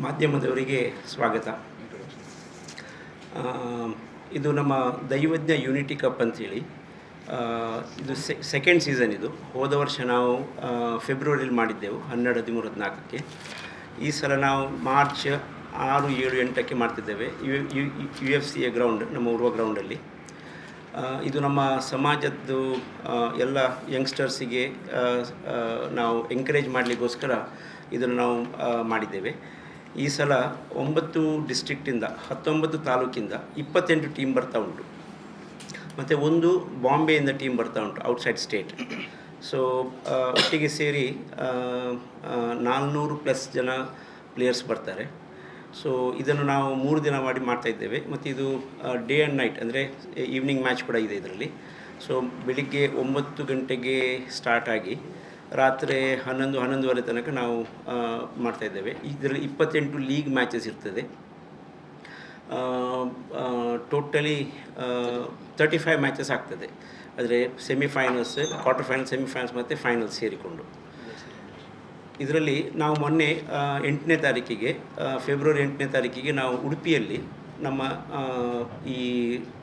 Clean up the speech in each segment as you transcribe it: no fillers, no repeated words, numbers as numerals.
ಮಾಧ್ಯಮದವರಿಗೆ ಸ್ವಾಗತ. ಇದು ನಮ್ಮ ದೈವಜ್ಞ ಯೂನಿಟಿ ಕಪ್ ಅಂಥೇಳಿ, ಇದು ಸೆಕೆಂಡ್ ಸೀಸನ್. ಇದು ಹೋದ ವರ್ಷ ನಾವು ಫೆಬ್ರವರಿಲಿ ಮಾಡಿದ್ದೆವು 12, 13, 14ಕ್ಕೆ. ಈ ಸಲ ನಾವು ಮಾರ್ಚ್ 6, 7, 8ಕ್ಕೆ ಮಾಡ್ತಿದ್ದೇವೆ UFC ಗ್ರೌಂಡ್, ನಮ್ಮ ಉರ್ವ ಗ್ರೌಂಡಲ್ಲಿ. ಇದು ನಮ್ಮ ಸಮಾಜದ್ದು ಎಲ್ಲ ಯಂಗ್ಸ್ಟರ್ಸಿಗೆ ನಾವು ಎಂಕರೇಜ್ ಮಾಡಲಿಕ್ಕೋಸ್ಕರ ಇದನ್ನು ನಾವು ಮಾಡಿದ್ದೇವೆ. ಈ ಸಲ 9 ಡಿಸ್ಟ್ರಿಕ್ಟಿಂದ 19 ತಾಲೂಕಿಂದ 28 ಟೀಮ್ ಬರ್ತಾ ಉಂಟು, ಮತ್ತು ಒಂದು ಬಾಂಬೆಯಿಂದ ಟೀಮ್ ಬರ್ತಾ ಉಂಟು, ಔಟ್ಸೈಡ್ ಸ್ಟೇಟ್. ಸೊ ಒಟ್ಟಿಗೆ ಸೇರಿ 400+ ಜನ ಪ್ಲೇಯರ್ಸ್ ಬರ್ತಾರೆ. ಸೊ ಇದನ್ನು ನಾವು 3 ದಿನ ಮಾಡ್ತಾಯಿದ್ದೇವೆ. ಮತ್ತು ಇದು ಡೇ ಆ್ಯಂಡ್ ನೈಟ್, ಅಂದರೆ ಈವ್ನಿಂಗ್ ಮ್ಯಾಚ್ ಕೂಡ ಇದೆ ಇದರಲ್ಲಿ. ಸೊ ಬೆಳಿಗ್ಗೆ 9 ಗಂಟೆಗೆ ಸ್ಟಾರ್ಟ್ ಆಗಿ ರಾತ್ರಿ 11, 11:30 ತನಕ ನಾವು ಮಾಡ್ತಾಯಿದ್ದೇವೆ. ಇದರಲ್ಲಿ 28 ಲೀಗ್ ಮ್ಯಾಚಸ್ ಇರ್ತದೆ. ಟೋಟಲಿ 35 ಮ್ಯಾಚಸ್ ಆಗ್ತದೆ. ಆದರೆ ಸೆಮಿಫೈನಲ್ಸ್, ಕ್ವಾರ್ಟರ್ ಫೈನಲ್ಸ್, ಸೆಮಿಫೈನಲ್ಸ್ ಮತ್ತು ಫೈನಲ್ಸ್ ಸೇರಿಕೊಂಡು. ಇದರಲ್ಲಿ ನಾವು ಮೊನ್ನೆ 8ನೇ ತಾರೀಕಿಗೆ, ಫೆಬ್ರವರಿ 8ನೇ ತಾರೀಕಿಗೆ ನಾವು ಉಡುಪಿಯಲ್ಲಿ ನಮ್ಮ ಈ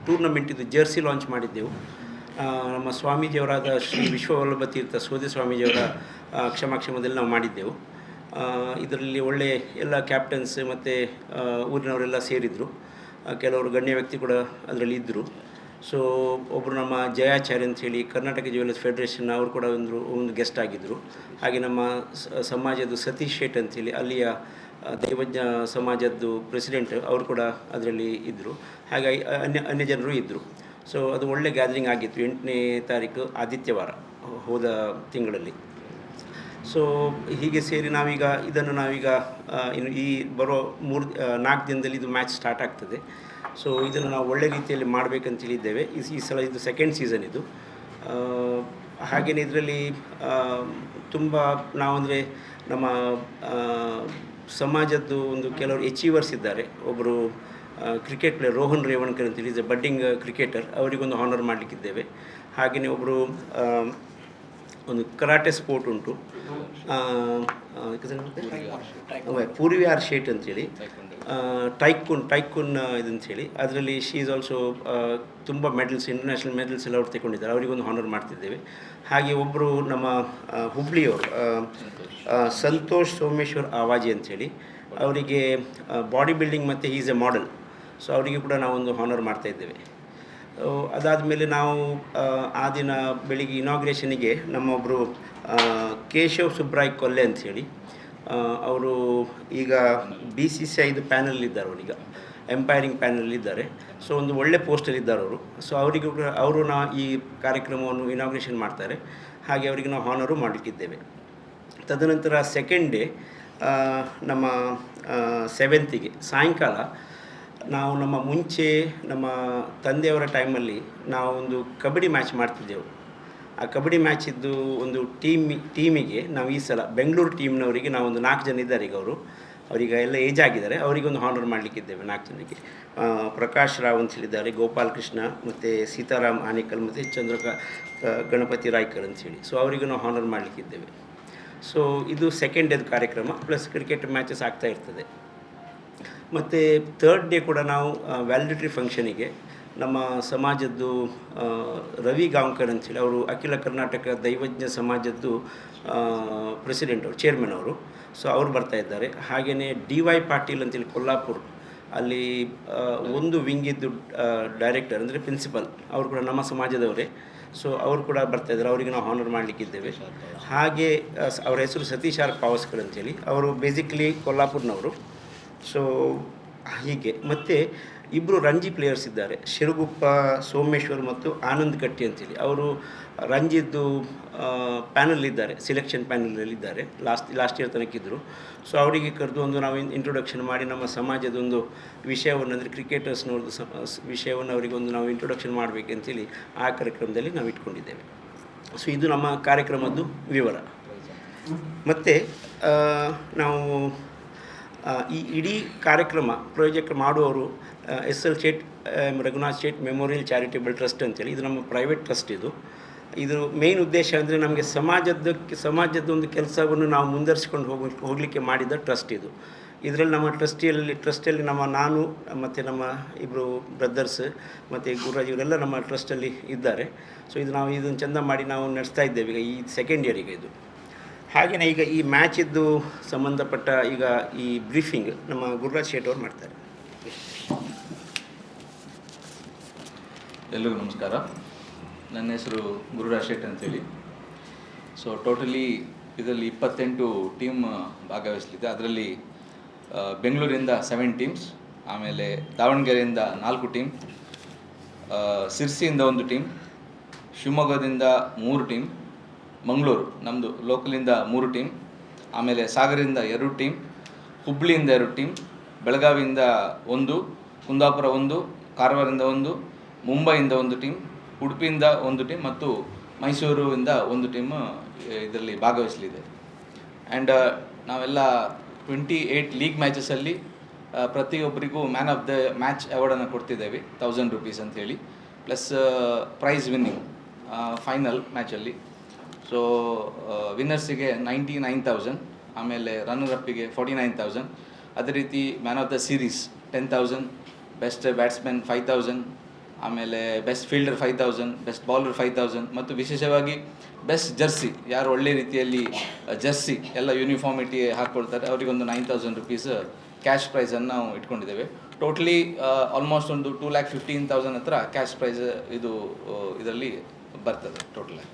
ಟೂರ್ನಮೆಂಟಿದ್ದು ಜರ್ಸಿ ಲಾಂಚ್ ಮಾಡಿದ್ದೆವು. ನಮ್ಮ ಸ್ವಾಮೀಜಿಯವರಾದ ಶ್ರೀ ವಿಶ್ವವಲ್ಲಭ ತೀರ್ಥ ಸೋದೆ ಸ್ವಾಮೀಜಿಯವರ ಕ್ಷಮಾಕ್ಷಮದಲ್ಲಿ ನಾವು ಮಾಡಿದ್ದೆವು. ಇದರಲ್ಲಿ ಒಳ್ಳೆಯ ಎಲ್ಲ ಕ್ಯಾಪ್ಟನ್ಸ್ ಮತ್ತು ಊರಿನವರೆಲ್ಲ ಸೇರಿದರು. ಕೆಲವರು ಗಣ್ಯ ವ್ಯಕ್ತಿ ಕೂಡ ಅದರಲ್ಲಿ ಇದ್ದರು. ಸೊ ಒಬ್ಬರು ನಮ್ಮ ಜಯಾಚಾರ್ಯ ಅಂಥೇಳಿ ಕರ್ನಾಟಕ ಜ್ಯುವೆಲರ್ಸ್ ಫೆಡರೇಷನ್, ಅವರು ಕೂಡ ಒಂದು ಗೆಸ್ಟ್ ಆಗಿದ್ದರು. ಹಾಗೆ ನಮ್ಮ ಸಮಾಜದ್ದು ಸತೀಶ್ ಶೇಟ್ ಅಂಥೇಳಿ ಅಲ್ಲಿಯ ದೈವಜ್ಞ ಸಮಾಜದ್ದು ಪ್ರೆಸಿಡೆಂಟ್, ಅವರು ಕೂಡ ಅದರಲ್ಲಿ ಇದ್ದರು. ಹಾಗಾಗಿ ಅನ್ಯ ಜನರು ಇದ್ದರು. ಸೊ ಅದು ಒಳ್ಳೆ ಗ್ಯಾದರಿಂಗ್ ಆಗಿತ್ತು 8ನೇ ತಾರೀಕು ಆದಿತ್ಯವಾರ ಹೋದ ತಿಂಗಳಲ್ಲಿ. ಸೊ ಹೀಗೆ ಸೇರಿ ಇದನ್ನು ಇನ್ನು ಈ ಬರೋ 4 ದಿನದಲ್ಲಿ ಇದು ಮ್ಯಾಚ್ ಸ್ಟಾರ್ಟ್ ಆಗ್ತದೆ. ಸೊ ಇದನ್ನು ನಾವು ಒಳ್ಳೆ ರೀತಿಯಲ್ಲಿ ಮಾಡಬೇಕಂತೇಳಿದ್ದೇವೆ. ಈ ಸಲ ಇದು ಸೆಕೆಂಡ್ ಸೀಸನ್ ಇದು. ಹಾಗೆಯೇ ಇದರಲ್ಲಿ ತುಂಬ ನಾವಂದರೆ ನಮ್ಮ ಸಮಾಜದ್ದು ಒಂದು ಕೆಲವರು ಅಚೀವರ್ಸ್ ಇದ್ದಾರೆ. ಒಬ್ಬರು ಕ್ರಿಕೆಟ್ ಪ್ಲೇಯರ್ ರೋಹನ್ ರೇವಣ್ಕರ್ ಅಂತೇಳಿ, ಇಸ್ ಎ ಬಡ್ಡಿಂಗ್ ಕ್ರಿಕೆಟರ್, ಅವರಿಗೊಂದು ಹಾನರ್ ಮಾಡಲಿಕ್ಕಿದ್ದೇವೆ. ಹಾಗೆಯೇ ಒಬ್ಬರು ಒಂದು ಕರಾಟೆ ಸ್ಪೋರ್ಟ್ ಉಂಟು, ಪೂರ್ವಿ ಆರ್ ಶೇಟ್ ಅಂತೇಳಿ, ಟೈಕೂನ್ ಇದಂಥೇಳಿ, ಅದರಲ್ಲಿ ಶಿ ಈಸ್ ಆಲ್ಸೋ ತುಂಬ ಮೆಡಲ್ಸ್, ಇಂಟರ್ನ್ಯಾಷನಲ್ ಮೆಡಲ್ಸ್ ಎಲ್ಲ ಅವ್ರು ತಗೊಂಡಿದ್ದಾರೆ, ಅವರಿಗೊಂದು ಹಾನರ್ ಮಾಡ್ತಿದ್ದೇವೆ. ಹಾಗೆ ಒಬ್ಬರು ನಮ್ಮ ಹುಬ್ಳಿಯವರು ಸಂತೋಷ್ ಸೋಮೇಶ್ವರ್ ಆವಾಜಿ ಅಂಥೇಳಿ, ಅವರಿಗೆ ಬಾಡಿ ಬಿಲ್ಡಿಂಗ್ ಮತ್ತು ಈಸ್ ಎ ಮಾಡೆಲ್. ಸೊ ಅವರಿಗೆ ಕೂಡ ನಾವೊಂದು ಹಾನರ್ ಮಾಡ್ತಾಯಿದ್ದೇವೆ. ಅದಾದಮೇಲೆ ನಾವು ಆ ದಿನ ಬೆಳಿಗ್ಗೆ ಇನಾಗ್ರೇಷನಿಗೆ ನಮ್ಮೊಬ್ಬರು ಕೇಶವ್ ಸುಬ್ರಾಯ್ ಕೊಲ್ಲೆ ಅಂಥೇಳಿ, ಅವರು ಈಗ BCCIದು ಪ್ಯಾನಲ್ಲಿದ್ದಾರೆ, ಅವರೀಗ ಎಂಪೈರಿಂಗ್ ಪ್ಯಾನಲ್ಲಿದ್ದಾರೆ. ಸೊ ಒಂದು ಒಳ್ಳೆ ಪೋಸ್ಟಲ್ಲಿದ್ದಾರೆ ಅವರು. ಸೊ ಅವರಿಗೂ ಕೂಡ ಅವರು ಈ ಕಾರ್ಯಕ್ರಮವನ್ನು ಇನಾಗ್ರೇಷನ್ ಮಾಡ್ತಾರೆ. ಹಾಗೆ ಅವರಿಗೆ ನಾವು ಹಾನರು ಮಾಡಲಿಕ್ಕಿದ್ದೇವೆ. ತದನಂತರ ಸೆಕೆಂಡ್ ಡೇ ನಮ್ಮ 7th ಸಾಯಂಕಾಲ ನಾವು ಮುಂಚೆ ನಮ್ಮ ತಂದೆಯವರ ಟೈಮಲ್ಲಿ ನಾವು ಒಂದು ಕಬಡ್ಡಿ ಮ್ಯಾಚ್ ಮಾಡ್ತಿದ್ದೆವು. ಆ ಕಬಡ್ಡಿ ಮ್ಯಾಚಿದ್ದು ಒಂದು ಟೀಮಿಗೆ ನಾವು ಈ ಸಲ ಬೆಂಗಳೂರು ಟೀಮ್ನವರಿಗೆ ನಾವೊಂದು 4 ಜನ ಇದ್ದಾರೆ ಈಗ, ಅವರಿಗೆ ಎಲ್ಲ ಏಜ್ ಆಗಿದ್ದಾರೆ, ಅವರಿಗೊಂದು ಹಾನರ್ ಮಾಡಲಿಕ್ಕಿದ್ದೇವೆ 4 ಜನಕ್ಕೆ. ಪ್ರಕಾಶ್ ರಾವ್ ಅಂತ ಹೇಳಿದ್ದಾರೆ, ಗೋಪಾಲ್ ಕೃಷ್ಣ, ಮತ್ತು ಸೀತಾರಾಮ್ ಆನೇಕಲ್, ಮತ್ತು ಗಣಪತಿ ರಾಯ್ಕರ್ ಅಂಥೇಳಿ. ಸೊ ಅವರಿಗೂ ನಾವು ಹಾನರ್ ಮಾಡಲಿಕ್ಕಿದ್ದೇವೆ. ಸೊ ಇದು ಸೆಕೆಂಡ್ ಡೇದು ಕಾರ್ಯಕ್ರಮ, ಪ್ಲಸ್ ಕ್ರಿಕೆಟ್ ಮ್ಯಾಚಸ್ ಆಗ್ತಾ ಇರ್ತದೆ. ಮತ್ತು 3rd ಡೇ ಕೂಡ ನಾವು ವ್ಯಾಲಿಡಿಟರಿ ಫಂಕ್ಷನಿಗೆ ನಮ್ಮ ಸಮಾಜದ್ದು ರವಿ ಗಾಂವ್ಕರ್ ಅಂಥೇಳಿ, ಅವರು ಅಖಿಲ ಕರ್ನಾಟಕ ದೈವಜ್ಞ ಸಮಾಜದ್ದು ಪ್ರೆಸಿಡೆಂಟ್, ಅವರು ಚೇರ್ಮನ್ ಅವರು. ಸೊ ಅವರು ಬರ್ತಾಯಿದ್ದಾರೆ. ಹಾಗೆಯೇ DY ಪಾಟೀಲ್ ಅಂತೇಳಿ ಕೊಲ್ಲಾಪುರ, ಅಲ್ಲಿ ಒಂದು ವಿಂಗಿದ್ದು ಡೈರೆಕ್ಟರ್, ಅಂದರೆ ಪ್ರಿನ್ಸಿಪಲ್, ಅವರು ಕೂಡ ನಮ್ಮ ಸಮಾಜದವರೇ. ಸೊ ಅವರು ಕೂಡ ಬರ್ತಾಯಿದ್ದಾರೆ, ಅವರಿಗೆ ನಾವು ಹಾನರ್ ಮಾಡಲಿಕ್ಕಿದ್ದೇವೆ. ಹಾಗೆ ಅವರ ಹೆಸರು ಸತೀಶ್ ಆರ್ ಪಾವಸ್ಕರ್ ಅಂತೇಳಿ, ಅವರು ಬೇಸಿಕ್ಲಿ ಕೊಲ್ಲಾಪುರ್ನವರು. ಸೊ ಹೀಗೆ ಮತ್ತು 2 ರಂಜಿ ಪ್ಲೇಯರ್ಸ್ ಇದ್ದಾರೆ, ಶಿರಗುಪ್ಪ ಸೋಮೇಶ್ವರ್ ಮತ್ತು ಆನಂದ್ ಕಟ್ಟಿ ಅಂತೇಳಿ. ಅವರು ರಂಜಿದ್ದು ಪ್ಯಾನಲ್ಲಿದ್ದಾರೆ, ಸಿಲೆಕ್ಷನ್ ಪ್ಯಾನಲಲ್ಲಿದ್ದಾರೆ, ಲಾಸ್ಟ್ ಇಯರ್ ತನಕಿದ್ದರು. ಸೊ ಅವರಿಗೆ ಕರೆದು ನಾವು ಇಂಟ್ರೊಡಕ್ಷನ್ ಮಾಡಿ ನಮ್ಮ ಸಮಾಜದೊಂದು ವಿಷಯವನ್ನು, ಅಂದರೆ ಕ್ರಿಕೆಟರ್ಸ್ನವ್ರದ್ದು ವಿಷಯವನ್ನು ಅವರಿಗೊಂದು ನಾವು ಇಂಟ್ರೊಡಕ್ಷನ್ ಮಾಡಬೇಕಂತೇಳಿ ಆ ಕಾರ್ಯಕ್ರಮದಲ್ಲಿ ನಾವು ಇಟ್ಕೊಂಡಿದ್ದೇವೆ. ಸೊ ಇದು ನಮ್ಮ ಕಾರ್ಯಕ್ರಮದ್ದು ವಿವರ. ಮತ್ತು ನಾವು ಈ ಇಡೀ ಕಾರ್ಯಕ್ರಮ ಪ್ರಾಜೆಕ್ಟ್ ಮಾಡುವವರು SL Shet Raghunath Shet memorial charitable trust ಅಂತೇಳಿ, ಇದು ನಮ್ಮ ಪ್ರೈವೇಟ್ ಟ್ರಸ್ಟ್. ಇದು ಮೇನ್ ಉದ್ದೇಶ ಅಂದರೆ ನಮಗೆ ಸಮಾಜದ ಒಂದು ಕೆಲಸವನ್ನು ನಾವು ಮುಂದುವರಿಸ್ಕೊಂಡು ಹೋಗಲಿಕ್ಕೆ ಮಾಡಿದ ಟ್ರಸ್ಟ್ ಇದು. ಇದರಲ್ಲಿ ನಮ್ಮ ಟ್ರಸ್ಟಲ್ಲಿ ನಾನು ಮತ್ತು ನಮ್ಮ ಇಬ್ಬರು ಬ್ರದರ್ಸ್ ಮತ್ತು ಗುರುರಾಜ್ ಇವರೆಲ್ಲ ನಮ್ಮ ಟ್ರಸ್ಟಲ್ಲಿ ಇದ್ದಾರೆ. ಸೊ ಇದು ನಾವು ಇದನ್ನು ಚೆಂದ ಮಾಡಿ ನಾವು ನಡೆಸ್ತಾ ಇದ್ದೇವೆ ಈಗ ಈ ಸೆಕೆಂಡ್ ಇಯರಿಗೆ ಇದು. ಹಾಗೆಯೇ ಈಗ ಈ ಮ್ಯಾಚಿದ್ದು ಸಂಬಂಧಪಟ್ಟ ಈಗ ಈ ಬ್ರೀಫಿಂಗ್ ನಮ್ಮ ಗುರುರಾಜ್ ಶೇಟ್ ಅವರು ಮಾಡ್ತಾರೆ. ಎಲ್ರಿಗೂ ನಮಸ್ಕಾರ. ನನ್ನ ಹೆಸರು ಗುರುರಾಜ್ ಶೇಟ್ ಅಂತೇಳಿ. ಸೊ ಟೋಟಲಿ ಇದರಲ್ಲಿ 28 ಟೀಮ್ ಭಾಗವಹಿಸಲಿದೆ. ಅದರಲ್ಲಿ ಬೆಂಗಳೂರಿಂದ 7 ಟೀಮ್ಸ್, ಆಮೇಲೆ ದಾವಣಗೆರೆಯಿಂದ 4 ಟೀಮ್, ಸಿರ್ಸಿಯಿಂದ 1 ಟೀಮ್, ಶಿವಮೊಗ್ಗದಿಂದ 3 ಟೀಮ್, ಮಂಗಳೂರು ನಮ್ಮದು ಲೋಕಲಿಂದ 3 ಟೀಮ್, ಆಮೇಲೆ ಸಾಗರದಿಂದ 2 ಟೀಮ್, ಹುಬ್ಳಿಯಿಂದ 2 ಟೀಮ್, ಬೆಳಗಾವಿಯಿಂದ 1, ಕುಂದಾಪುರ 1, ಕಾರವಾರದಿಂದ 1, ಮುಂಬೈಯಿಂದ 1 ಟೀಮ್, ಉಡುಪಿಯಿಂದ 1 ಟೀಮ್ ಮತ್ತು ಮೈಸೂರಿಂದ 1 ಟೀಮ್ ಇದರಲ್ಲಿ ಭಾಗವಹಿಸಲಿದೆ. ಆ್ಯಂಡ್ ನಾವೆಲ್ಲ 28 ಲೀಗ್ ಮ್ಯಾಚಸಲ್ಲಿ ಪ್ರತಿಯೊಬ್ಬರಿಗೂ ಮ್ಯಾನ್ ಆಫ್ ದ ಮ್ಯಾಚ್ ಅವಾರ್ಡನ್ನು ಕೊಡ್ತಿದ್ದೇವೆ, 1000 ರೂಪೀಸ್ ಅಂಥೇಳಿ, ಪ್ಲಸ್ ಪ್ರೈಸ್ ವಿನ್ನಿಂಗ್ ಫೈನಲ್ ಮ್ಯಾಚಲ್ಲಿ. ಸೊ ವಿನ್ನರ್ಸಿಗೆ 99,000, ಆಮೇಲೆ ರನ್ನರ್ ಅಪ್ಪಿಗೆ 49,000. ಅದೇ ರೀತಿ man of the series 10,000, best batsman 5,000, ಆಮೇಲೆ ಬೆಸ್ಟ್ ಫೀಲ್ಡರ್ 5,000, ಬೆಸ್ಟ್ ಬೌಲರ್ 5,000 ಮತ್ತು ವಿಶೇಷವಾಗಿ ಬೆಸ್ಟ್ ಜರ್ಸಿ, ಯಾರು ಒಳ್ಳೆ ರೀತಿಯಲ್ಲಿ ಜರ್ಸಿ ಎಲ್ಲ ಯೂನಿಫಾರ್ಮಿಟಿ ಹಾಕ್ಕೊಳ್ತಾರೆ ಅವರಿಗೊಂದು 9,000 ರೂಪೀಸ್ ಕ್ಯಾಶ್ ಪ್ರೈಸನ್ನು ನಾವು ಇಟ್ಕೊಂಡಿದ್ದೇವೆ. ಟೋಟಲಿ ಆಲ್ಮೋಸ್ಟ್ ಒಂದು 2,15,000 ಹತ್ರ ಕ್ಯಾಶ್ ಪ್ರೈಸ್ ಇದರಲ್ಲಿ ಬರ್ತದೆ ಟೋಟಲಾಗಿ.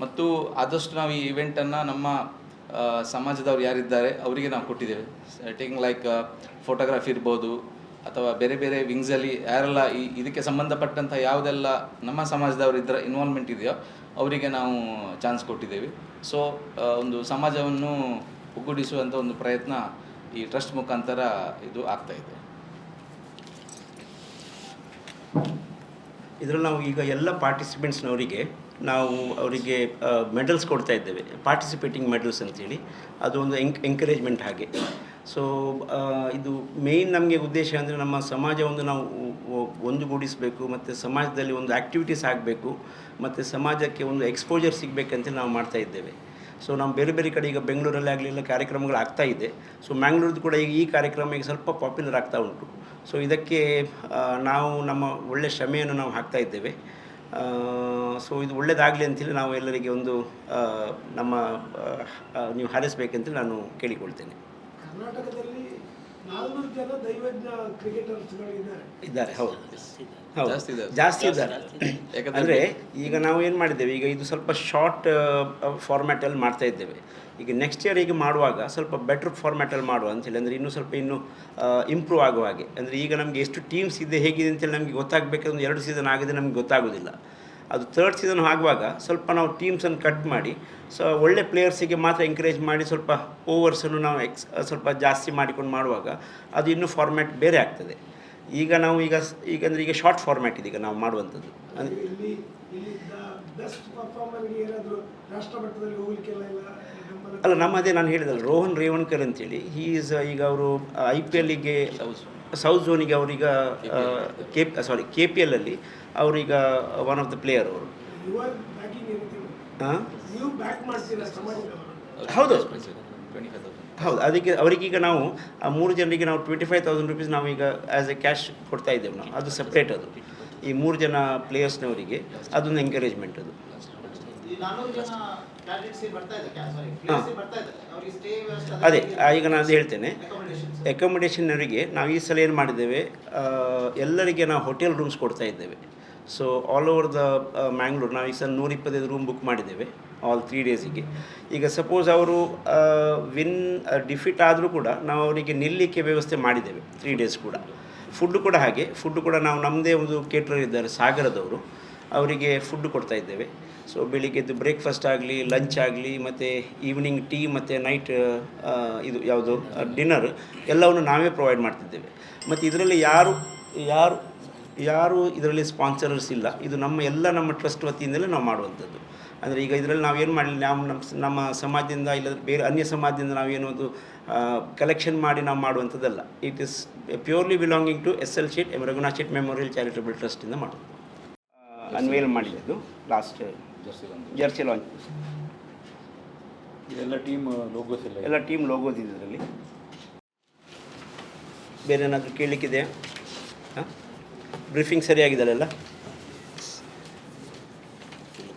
ಮತ್ತು ಆದಷ್ಟು ನಾವು ಈ ಇವೆಂಟನ್ನು ನಮ್ಮ ಸಮಾಜದವ್ರು ಯಾರಿದ್ದಾರೆ ಅವರಿಗೆ ನಾವು ಕೊಟ್ಟಿದ್ದೇವೆ. ಟೇಕಿಂಗ್ ಲೈಕ್ ಫೋಟೋಗ್ರಾಫಿ ಇರ್ಬೋದು ಅಥವಾ ಬೇರೆ ಬೇರೆ ವಿಂಗ್ಸಲ್ಲಿ ಯಾರೆಲ್ಲ ಇದಕ್ಕೆ ಸಂಬಂಧಪಟ್ಟಂಥ ಯಾವುದೆಲ್ಲ ನಮ್ಮ ಸಮಾಜದವರು ಇದರ ಇನ್ವಾಲ್ವ್ಮೆಂಟ್ ಇದೆಯೋ ಅವರಿಗೆ ನಾವು ಚಾನ್ಸ್ ಕೊಟ್ಟಿದ್ದೇವೆ. ಸೊ ಒಂದು ಸಮಾಜವನ್ನು ಒಗ್ಗೂಡಿಸುವಂಥ ಒಂದು ಪ್ರಯತ್ನ ಈ ಟ್ರಸ್ಟ್ ಮುಖಾಂತರ ಇದು ಆಗ್ತಾಯಿದೆ. ಇದರಲ್ಲಿ ನಾವು ಈಗ ಎಲ್ಲ ಪಾರ್ಟಿಸಿಪೆಂಟ್ಸ್ನವರಿಗೆ ನಾವು ಅವರಿಗೆ ಮೆಡಲ್ಸ್ ಕೊಡ್ತಾ ಇದ್ದೇವೆ, ಪಾರ್ಟಿಸಿಪೇಟಿಂಗ್ ಮೆಡಲ್ಸ್ ಅಂತೇಳಿ. ಅದು ಒಂದು ಎಂಕರೇಜ್ಮೆಂಟ್ ಹಾಗೆ. ಸೊ ಇದು ಮೇಯ್ನ್ ನಮಗೆ ಉದ್ದೇಶ ಅಂದರೆ ನಮ್ಮ ಸಮಾಜವನ್ನು ನಾವು ಒಂದುಗೂಡಿಸಬೇಕು ಮತ್ತು ಸಮಾಜದಲ್ಲಿ ಒಂದು ಆ್ಯಕ್ಟಿವಿಟೀಸ್ ಆಗಬೇಕು ಮತ್ತು ಸಮಾಜಕ್ಕೆ ಒಂದು ಎಕ್ಸ್ಪೋಜರ್ ಸಿಗಬೇಕಂತ ನಾವು ಮಾಡ್ತಾ ಇದ್ದೇವೆ. ಸೊ ನಾವು ಬೇರೆ ಬೇರೆ ಕಡೆ ಈಗ ಬೆಂಗಳೂರಲ್ಲಿ ಆಗಲಿಲ್ಲ ಕಾರ್ಯಕ್ರಮಗಳು ಆಗ್ತಾ ಇದೆ. ಸೊ ಮ್ಯಾಂಗ್ಳೂರ್ದು ಕೂಡ ಈಗ ಈ ಕಾರ್ಯಕ್ರಮ ಈಗ ಸ್ವಲ್ಪ ಪಾಪ್ಯುಲರ್ ಆಗ್ತಾ ಉಂಟು. ಸೊ ಇದಕ್ಕೆ ನಾವು ನಮ್ಮ ಒಳ್ಳೆಯ ಶ್ರಮೆಯನ್ನು ನಾವು ಹಾಕ್ತಾ ಇದ್ದೇವೆ. ಸೊ ಇದು ಒಳ್ಳೆಯದಾಗಲಿ ಅಂತೇಳಿ ನಾವು ಎಲ್ಲರಿಗೆ ಒಂದು ನಮ್ಮ ನೀವು ಹಾರೈಸಬೇಕಂತೇಳಿ ನಾನು ಕೇಳಿಕೊಳ್ತೇನೆ. ಕರ್ನಾಟಕದಲ್ಲಿ 400 ಜನ ದೈವಜ್ಞ ಕ್ರಿಕೆಟರ್ಸ್ಗಳಿದ್ದಾರೆ. ಇದ್ದಾರೆ, ಹೌದು ಹೌದು, ಜಾಸ್ತಿ ಇದ್ದಾರೆ. ಯಾಕಂದರೆ ಅಂದರೆ ಈಗ ನಾವು ಏನು ಮಾಡಿದ್ದೇವೆ, ಈಗ ಇದು ಸ್ವಲ್ಪ ಶಾರ್ಟ್ ಫಾರ್ಮ್ಯಾಟಲ್ಲಿ ಮಾಡ್ತಾ ಇದ್ದೇವೆ. ಈಗ ನೆಕ್ಸ್ಟ್ ಇಯರ್ ಈಗ ಮಾಡುವಾಗ ಸ್ವಲ್ಪ ಬೆಟ್ರ್ ಫಾರ್ಮ್ಯಾಟಲ್ಲಿ ಮಾಡುವ ಅಂತೇಳಿ, ಅಂದರೆ ಇನ್ನೂ ಸ್ವಲ್ಪ ಇಂಪ್ರೂವ್ ಆಗುವ ಹಾಗೆ. ಅಂದರೆ ಈಗ ನಮಗೆ ಎಷ್ಟು ಟೀಮ್ಸ್ ಇದೆ ಹೇಗಿದೆ ಅಂತೇಳಿ ನಮಗೆ ಗೊತ್ತಾಗಬೇಕಂದ್ರೆ 2 ಸೀಸನ್ ಆಗಿದೆ ನಮಗೆ ಗೊತ್ತಾಗೋದಿಲ್ಲ. ಅದು 3rd ಸೀಸನ್ ಆಗುವಾಗ ಸ್ವಲ್ಪ ನಾವು ಟೀಮ್ಸನ್ನು ಕಟ್ ಮಾಡಿ ಒಳ್ಳೆ ಪ್ಲೇಯರ್ಸಿಗೆ ಮಾತ್ರ ಎಂಕರೇಜ್ ಮಾಡಿ ಸ್ವಲ್ಪ ಓವರ್ಸನ್ನು ನಾವು ಸ್ವಲ್ಪ ಜಾಸ್ತಿ ಮಾಡಿಕೊಂಡು ಮಾಡುವಾಗ ಅದು ಇನ್ನೂ ಫಾರ್ಮ್ಯಾಟ್ ಬೇರೆ ಆಗ್ತದೆ. ಈಗ ನಾವು ಈಗಂದರೆ ಈಗ ಶಾರ್ಟ್ ಫಾರ್ಮ್ಯಾಟ್ ಇದೆ ಈಗ ನಾವು ಮಾಡುವಂಥದ್ದು. ಅಲ್ಲ, ನಮ್ಮದೇ ನಾನು ಹೇಳಿದಲ್ಲ, ರೋಹನ್ ರೇವಣ್ಕರ್ ಅಂತೇಳಿ, ಈಗ ಅವರು IPLಗೆ ಸೌತ್ ಝೋನಿಗೆ ಅವರೀಗ KPL ಅಲ್ಲಿ ಅವರೀಗ ಒನ್ ಆಫ್ ದ ಪ್ಲೇಯರ್ ಅವರು. ಹಾಂ ಹೌದು ಹೌದು, ಅದಕ್ಕೆ ಅವರಿಗೀಗ ನಾವು ಆ 3 ಜನರಿಗೆ ನಾವು 25,000 ರೂಪೀಸ್ ನಾವೀಗ ಆ್ಯಸ್ ಎ ಕ್ಯಾಶ್ ಕೊಡ್ತಾ ಇದ್ದೇವೆ ನಾವು. ಅದು ಸಪ್ರೇಟ್, ಅದು ಈ 3 ಜನ ಪ್ಲೇಯರ್ಸ್ನವರಿಗೆ ಅದೊಂದು ಎಂಕರೇಜ್ಮೆಂಟ್ ಅದು. ಅದೇ ಈಗ ನಾನು ಹೇಳ್ತೇನೆ, ಅಕೊಮಡೇಷನ್ನವರಿಗೆ ನಾವು ಈ ಸಲ ಏನು ಮಾಡಿದ್ದೇವೆ, ಎಲ್ಲರಿಗೆ ನಾವು ಹೋಟೆಲ್ ರೂಮ್ಸ್ ಕೊಡ್ತಾ ಇದ್ದೇವೆ. So all over the Mangalore ನಾವು ಈಗ ಸಲ 125 ರೂಮ್ ಬುಕ್ ಮಾಡಿದ್ದೇವೆ ಆಲ್ 3 ಡೇಸಿಗೆ. ಈಗ ಸಪೋಸ್ ಅವರು ಡಿಫೀಟ್ ಆದರೂ ಕೂಡ ನಾವು ಅವರಿಗೆ ನಿಲ್ಲಲಿಕ್ಕೆ ವ್ಯವಸ್ಥೆ ಮಾಡಿದ್ದೇವೆ 3 ಡೇಸ್ ಕೂಡ. ಫುಡ್ಡು ಕೂಡ ಹಾಗೆ, ಫುಡ್ಡು ಕೂಡ ನಾವು ನಮ್ಮದೇ ಒಂದು ಕೇಟ್ರರ್ ಇದ್ದಾರೆ ಸಾಗರದವರು, ಅವರಿಗೆ ಫುಡ್ಡು ಕೊಡ್ತಾ ಇದ್ದೇವೆ. ಸೊ ಬೆಳಿಗ್ಗೆದ್ದು ಬ್ರೇಕ್ಫಾಸ್ಟ್ ಆಗಲಿ, ಲಂಚ್ ಆಗಲಿ, ಮತ್ತು ಈವ್ನಿಂಗ್ ಟೀ ಮತ್ತು ನೈಟ್ ಇದು ಯಾವುದು ಡಿನ್ನರ್ ಎಲ್ಲವನ್ನು ನಾವೇ ಪ್ರೊವೈಡ್ ಮಾಡ್ತಿದ್ದೇವೆ. ಮತ್ತು ಇದರಲ್ಲಿ ಯಾರು ಇದರಲ್ಲಿ ಸ್ಪಾನ್ಸರರ್ಸ್ ಇಲ್ಲ. ಇದು ನಮ್ಮ ಟ್ರಸ್ಟ್ ವತಿಯಿಂದಲೇ ನಾವು ಮಾಡುವಂಥದ್ದು. ಅಂದರೆ ಈಗ ಇದರಲ್ಲಿ ನಾವೇನು ಮಾಡಲಿ, ನಮ್ಮ ಸಮಾಜದಿಂದ ಇಲ್ಲದ್ರೆ ಬೇರೆ ಅನ್ಯ ಸಮಾಜದಿಂದ ನಾವೇನು ಒಂದು ಕಲೆಕ್ಷನ್ ಮಾಡಿ ನಾವು ಮಾಡುವಂಥದ್ದಲ್ಲ. It is purely belonging to SL Shet Raghunath Shet memorial charitable ಟ್ರಸ್ಟಿಂದ ಮಾಡೋದು. ಅನ್ವೇಲ್ ಮಾಡಿದ್ದು ಲಾಸ್ಟ್ ಜರ್ಸಿ ಲಾಂಚ್. ಎಲ್ಲ ಟೀಮ್ ಲೋಗೋಸ್ ಎಲ್ಲ ಟೀಮ್ ಲೋಗೋಸ್ ಇದೆ ಇದರಲ್ಲಿ. ಬೇರೆ ಏನಾದರೂ ಕೇಳಲಿಕ್ಕಿದೆಯಾ? ಹಾಂ, ಬ್ರೀಫಿಂಗ್ ಸರಿಯಾಗಿದೆಯಲ್ಲ?